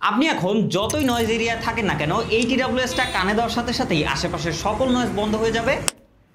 আপনি এখন যতই নয়েজ এরিয়া থাকেন না কেন এই টিডাব্লিউএসটা কানে দেওয়ার সাথে সাথেই আশেপাশের সকল নয়েজ বন্ধ হয়ে যাবে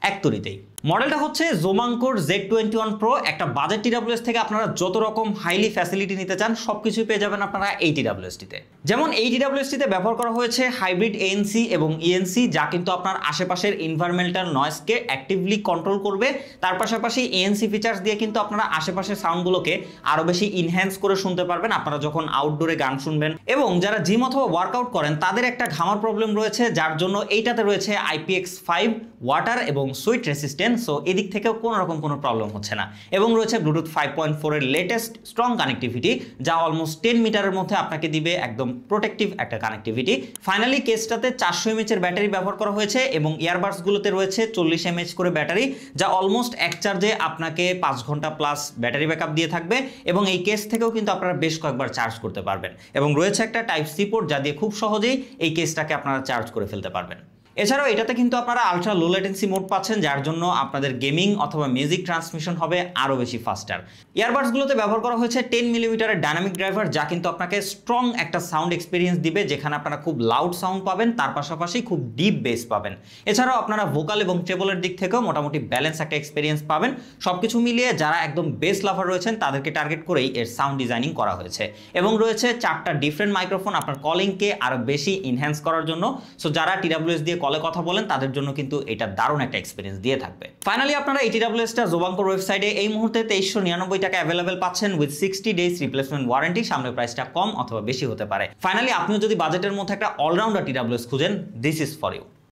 এক তড়িতেই। মডেলটা হচ্ছে জোমাঙ্কোর Z21 Pro। একটা বাজেট টিডাব্লিউএস থেকে আপনারা যত রকম হাইলি ফ্যাসিলিটি নিতে চান সবকিছুই পেয়ে যাবেন আপনারা এই টিডাব্লিউএসটিতে। যেমন এই টিডাব্লিউএসটিতে ব্যবহার করা হয়েছে হাইব্রিড ANC এবং ENC, যা কিন্তু আপনার আশেপাশের এনভায়রনমেন্টাল নয়েজকে অ্যাক্টিভলি কন্ট্রোল করবে। তার পাশাপাশি ANC ফিচার্স দিয়ে কিন্তু আপনারা আশেপাশের সাউন্ডগুলোকে আরো বেশি ইনহ্যান্স করে শুনতে পারবেন আপনারা যখন আউটডোরে গান শুনবেন। এবং যারা জিম অথবা ওয়ার্কআউট করেন তাদের একটা ঘামার প্রবলেম রয়েছে, যার জন্য এইটাতে রয়েছে IPX5 ওয়াটার এবং সুইট রেসিস্টেন্ট। সো এদিক থেকেও কোনো রকম কোনো প্রবলেম হচ্ছে না। এবং রয়েছে ব্লুটুথ 5.4 এর লেটেস্ট স্ট্রং কানেক্টিভিটি, যা অলমোস্ট 10 মিটারের মধ্যে আপনাকে দিবে একদম প্রোটেক্টিভ একটা কানেক্টিভিটি। ফাইনালি কেসটাতে 400 mAh এর ব্যাটারি ব্যবহার করা হয়েছে এবং ইয়ারবাডসগুলোতে রয়েছে 40 mAh করে ব্যাটারি, যা অলমোস্ট এক চার্জে আপনাকে 5 ঘন্টা প্লাস ব্যাটারি ব্যাকআপ দিয়ে থাকবে। এবং এই কেস থেকেও কিন্তু আপনারা বেশ কয়েকবার চার্জ করতে পারবেন। এবং রয়েছে একটা Type-C পোর্ট, যা দিয়ে খুব সহজেই এই কেসটাকে আপনারা চার্জ করে ফেলতে পারবেন। এছাড়াও এটাতে কিন্তু আপনারা আলট্রা লো লেটেন্সি মোড পাচ্ছেন, যার জন্য আপনাদের গেমিং অথবা মিউজিক ট্রান্সমিশন হবে আরও বেশি ফাস্টার। ইয়ারবাডসগুলোতে ব্যবহার করা হয়েছে 10 মিলিমিটারের ডাইনামিক ড্রাইভার, যা কিন্তু আপনাকে স্ট্রং একটা সাউন্ড এক্সপিরিয়েন্স দিবে, যেখানে আপনারা খুব লাউড সাউন্ড পাবেন, তার পাশাপাশি খুব ডিপ বেস পাবেন। এছাড়াও আপনারা ভোকাল এবং ট্রেবলের দিক থেকেও মোটামুটি ব্যালেন্স একটা এক্সপিরিয়েন্স পাবেন। সবকিছু মিলিয়ে যারা একদম বেস লাভার রয়েছেন তাদেরকে টার্গেট করেই এর সাউন্ড ডিজাইনিং করা হয়েছে। এবং রয়েছে 4টা ডিফারেন্ট মাইক্রোফোন আপনার কলিংকে আরও বেশি ইনহ্যান্স করার জন্য। সো যারা টিডাব্লিউএস দিয়ে কলে কথা বলেন তাদের জন্য কিন্তু এটা দারুণ একটা এক্সপিরিয়েন্স দিয়ে থাকবে। ফাইনালি আপনারা এই টিডাব্লিউএসটা জোমাঙ্কোর ওয়েবসাইটে এই মুহূর্তে 2399 টাকা অ্যাভেলেবেল পাচ্ছেন উইথ 60 ডেজ রিপ্লেসমেন্ট ওয়ারেন্টি। সামনে প্রাইসটা কম অথবা বেশি হতে পারে। ফাইনালি আপনিও যদি বাজেটের মধ্যে একটা অলরাউন্ডার টিডাব্লিউএস খুঁজেন, দিস ইজ ফর ইউ।